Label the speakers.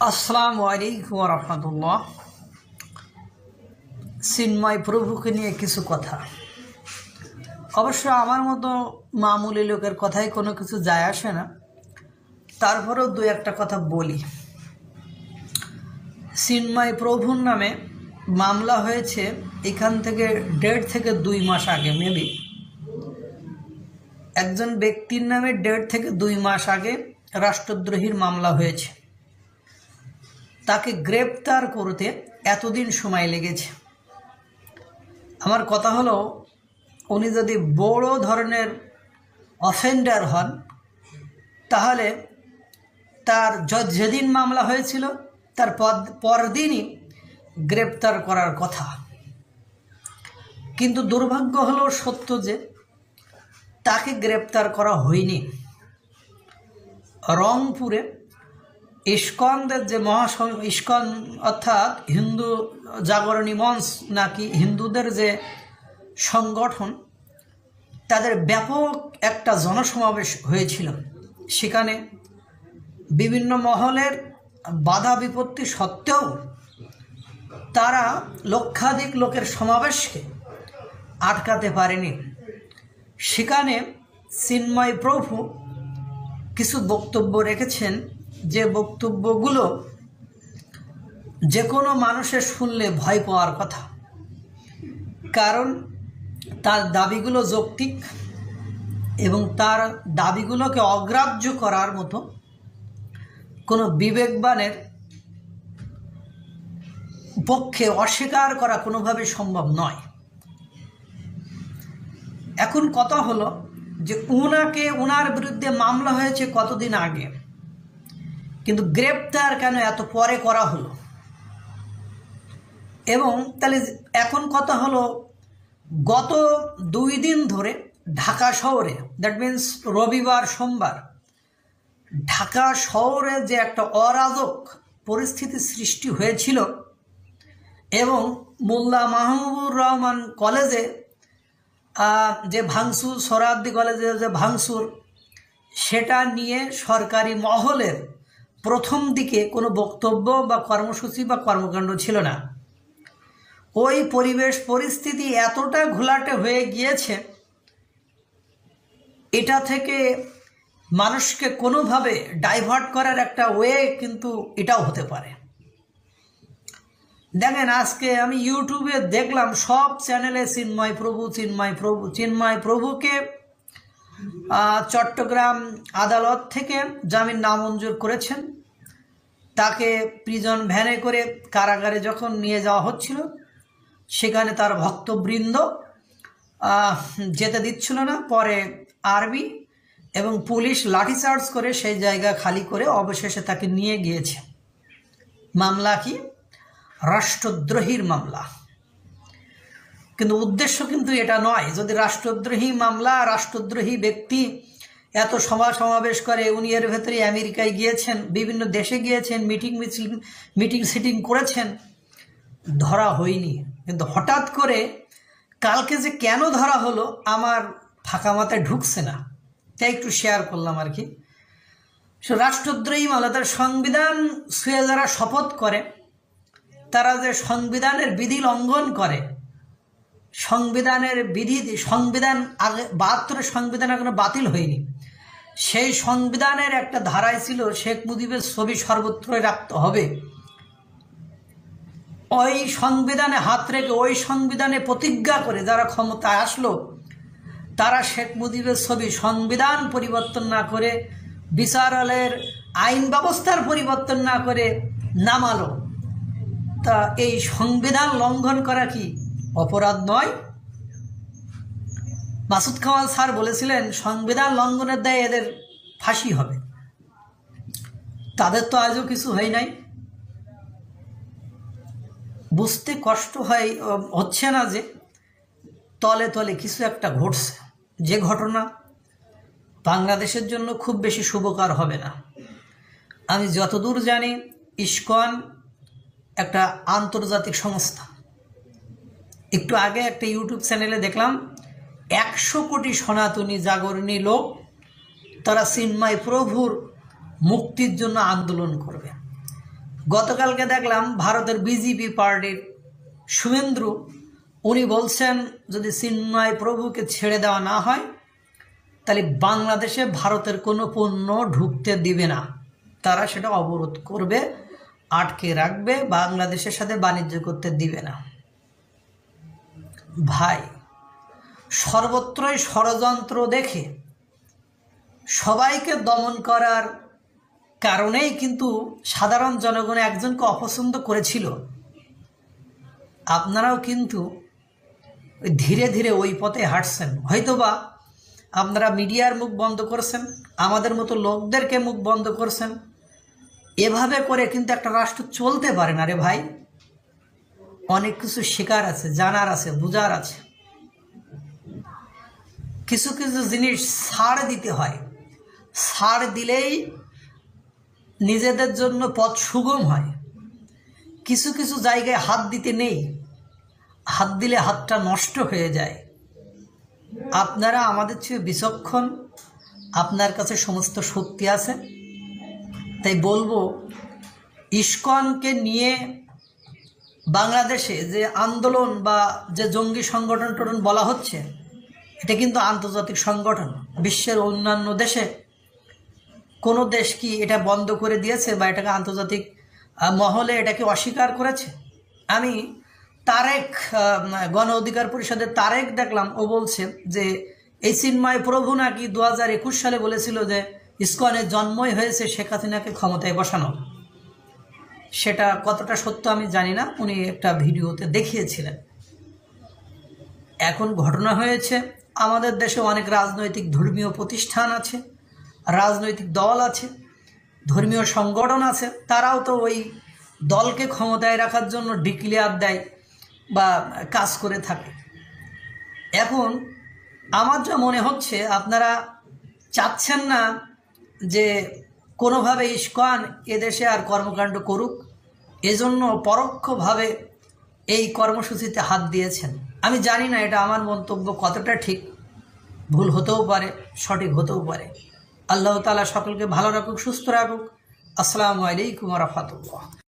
Speaker 1: আসসালামু আলাইকুম রহমতুল্লাহ। চিন্ময় প্রভুকে নিয়ে কিছু কথা। অবশ্য আমার মতো মামুলি লোকের কথাই কোনো কিছু যায় আসে না, তারপরেও দু একটা কথা বলি। চিন্ময় প্রভুর নামে মামলা হয়েছে এখান থেকে 1.5 থেকে 2 মাস আগে। মেবি একজন ব্যক্তির নামে 1.5 থেকে 2 মাস আগে রাষ্ট্রদ্রোহীর মামলা হয়েছে। তাকে গ্রেপ্তার করতে এতদিন সময় লেগেছে। আমার কথা হলো, উনি যদি বড় ধরনের অফেন্ডার হন তাহলে তার যেদিন মামলা হয়েছিল তার পরদিনই গ্রেপ্তার করার কথা। কিন্তু দুর্ভাগ্য হলো সত্য যে তাকে গ্রেপ্তার করা হয়নি। রংপুরে ইস্কনদের যে ইস্কন অর্থাৎ হিন্দু জাগরণী মঞ্চ নাকি হিন্দুদের যে সংগঠন, তাদের ব্যাপক একটা জনসমাবেশ হয়েছিল। সেখানে বিভিন্ন মহলের বাধা বিপত্তি সত্ত্বেও তারা লক্ষাধিক লোকের সমাবেশকে আটকাতে পারেনি। সেখানে চিন্ময় প্রভু কিছু বক্তব্য রেখেছেন, যে বক্তব্যগুলো যে কোনো মানুষের শুনলে ভয় পাওয়ার কথা। কারণ তার দাবিগুলো যৌক্তিক এবং তার দাবিগুলোকে অগ্রাহ্য করার মতো কোনো বিবেকবানের পক্ষে অস্বীকার করা কোনোভাবে সম্ভব নয়। এখন কথা হলো যে ওনার বিরুদ্ধে মামলা হয়েছে কতদিন আগে, কিন্তু গ্রেপ্তার কেন এত পরে করা হলো? এবং তাহলে এখন কথা হলো, গত 2 দিন ধরে ঢাকা শহরে, দ্যাট মিন্স রবিবার সোমবার, ঢাকা শহরে যে একটা অরাজক পরিস্থিতি সৃষ্টি হয়েছিল এবং মোল্লা মাহবুবুর রহমান কলেজে যে ভাঙচুর, সোহরাওয়ার্দী কলেজে যে ভাঙচুর, সেটা নিয়ে সরকারি মহলের প্রথম দিকে কোনো বক্তব্য বা কর্মসূচি বা কর্মকাণ্ড ছিল না। ওই পরিবেশ পরিস্থিতি এতটা ঘোলাটে হয়ে গিয়েছে, এটা থেকে মানুষকে কোনোভাবে ডাইভার্ট করার একটা ওয়ে কিন্তু এটাও হতে পারে। দেখেন, আজকে আমি ইউটিউবে দেখলাম সব চ্যানেলে চিন্ময় প্রভুকে চট্টগ্রাম আদালত থেকে জামিন নামঞ্জুর করেছেন। তাকে প্রিজন ভ্যানে করে কারাগারে যখন নিয়ে যাওয়া হচ্ছিল, সেখানে তার ভক্তবৃন্দ যেতে দিচ্ছিল না। পরে আর্মি এবং পুলিশ লাঠিচার্জ করে সেই জায়গা খালি করে অবশেষে তাকে নিয়ে গিয়েছে। মামলা কি? রাষ্ট্রদ্রোহীর মামলা। কিন্তু উদ্দেশ্য কিন্তু এটা নয়। যদি রাষ্ট্রদ্রোহী মামলা, রাষ্ট্রদ্রোহী ব্যক্তি এত সমাবেশ করে, উনি এর ভেতরে আমেরিকায় গিয়েছেন, বিভিন্ন দেশে গিয়েছেন, মিটিং সিটিং করেছেন, ধরা হয়নি। কিন্তু হঠাৎ করে কালকে যে কেন ধরা হলো আমার ফাঁকা মাথায় ঢুকছে না, তাই একটু শেয়ার করলাম আর কি। রাষ্ট্রদ্রোহী মামলা, তার সংবিধান ছুঁয়ে যারা শপথ করে, তারা যে সংবিধানের বিধি লঙ্ঘন করে, সংবিধানের সংবিধান আগে 72-এর সংবিধান এখনো বাতিল হয়নি। সেই সংবিধানের একটা ধারায় ছিল শেখ মুজিবের ছবি সর্বত্রই রাখতে হবে। ওই সংবিধানে হাত রেখে, ওই সংবিধানে প্রতিজ্ঞা করে যারা ক্ষমতায় আসলো, তারা শেখ মুজিবের ছবি, সংবিধান পরিবর্তন না করে, বিচারালয়ের আইন ব্যবস্থার পরিবর্তন না করে নামালো। তা এই সংবিধান লঙ্ঘন করা কি অপরাধ নয়? মাসুদ কামাল স্যার বলেছিলেন সংবিধান লঙ্ঘনের দায়ে এদের ফাঁসি হবে। তাদের তো আজও কিছু হয় নাই। বুঝতে কষ্ট হচ্ছে না যে তলে তলে কিছু একটা ঘটছে, যে ঘটনা বাংলাদেশের জন্য খুব বেশি শুভকর হবে না। আমি যতদূর জানি, ইস্কন একটা আন্তর্জাতিক সংস্থা। একটু আগে একটা ইউটিউব চ্যানেলে দেখলাম 100 কোটি সনাতনী জাগরণী লোক তারা চিন্ময় প্রভুর মুক্তির জন্য আন্দোলন করবে। গতকালকে দেখলাম ভারতের বিজেপি পার্টির শুভেন্দু, উনি বলছেন যদি চিন্ময় প্রভুকে ছেড়ে দেওয়া না হয় তাহলে বাংলাদেশে ভারতের কোনো পণ্য ঢুকতে দিবে না, তারা সেটা অবরোধ করবে, আটকে রাখবে, বাংলাদেশের সাথে বাণিজ্য করতে দিবে না। ভাই, সর্বত্রই ষড়যন্ত্র দেখে সবাইকে দমন করার কারণেই কিন্তু সাধারণ জনগণ একজনকে অপছন্দ করেছিল। আপনারাও কিন্তু ধীরে ধীরে ওই পথে হাঁটছেন। হয়তোবা আপনারা মিডিয়ার মুখ বন্ধ করছেন, আমাদের মতো লোকদেরকে মুখ বন্ধ করছেন। এভাবে করে কিন্তু একটা রাষ্ট্র চলতে পারে না রে ভাই। অনেক কিছু শেখার আছে, জানার আছে, বোঝার আছে। কিছু কিছু জিনিস ছাড় দিতে হয়, ছাড় দিলেই নিজেদের জন্য পথ সুগম হয়। কিছু কিছু জায়গায় হাত দিতে নেই, হাত দিলে হাতটা নষ্ট হয়ে যায়। আপনারা আমাদের চেয়ে বিচক্ষণ, আপনার কাছে সমস্ত শক্তি আছে, তাই বলবো ইসকনকে নিয়ে বাংলাদেশে যে আন্দোলন বা যে জঙ্গি সংগঠন বলা হচ্ছে, এটা কিন্তু আন্তর্জাতিক সংগঠন। বিশ্বের অন্যান্য দেশে কোনো দেশ কি এটা বন্ধ করে দিয়েছে বা এটাকে আন্তর্জাতিক মহলে এটাকে অস্বীকার করেছে? আমি তারেক, গণ অধিকার পরিষদের তারেক দেখলাম, ও বলছে যে এই চিন্ময় প্রভু নাকি 2021 সালে বলেছিল যে ইসকনের জন্মই হয়েছে শেখ হাসিনাকে ক্ষমতায় বসানো। সেটা কতটা সত্য আমি জানি না, উনি একটা ভিডিওতে দেখিয়েছিলেন। এখন ঘটনা হয়েছে, আমাদের দেশে অনেক রাজনৈতিক ধর্মীয় প্রতিষ্ঠান আছে, রাজনৈতিক দল আছে, ধর্মীয় সংগঠন আছে, তারাও তো ওই দলকে ক্ষমতায় রাখার জন্য ডিক্লেয়ার দেয় বা কাজ করে থাকে। এখন আমার যা মনে হচ্ছে, আপনারা চাচ্ছেন না যে কোনোভাবে ইসকন এদেশে আর কর্মকাণ্ড করুক, এজন্য পরোক্ষভাবে এই কর্মসূচিতে হাত দিয়েছেন। আমি জানি না এটা আমার মন্তব্য কতটা ঠিক, ভুল হতেও পারে, সঠিক হতেও পারে। আল্লাহ তাআলা সকলকে ভালো রাখুক, সুস্থ রাখুক। আসসালামু আলাইকুম ওয়া রাহমাতুল্লাহ।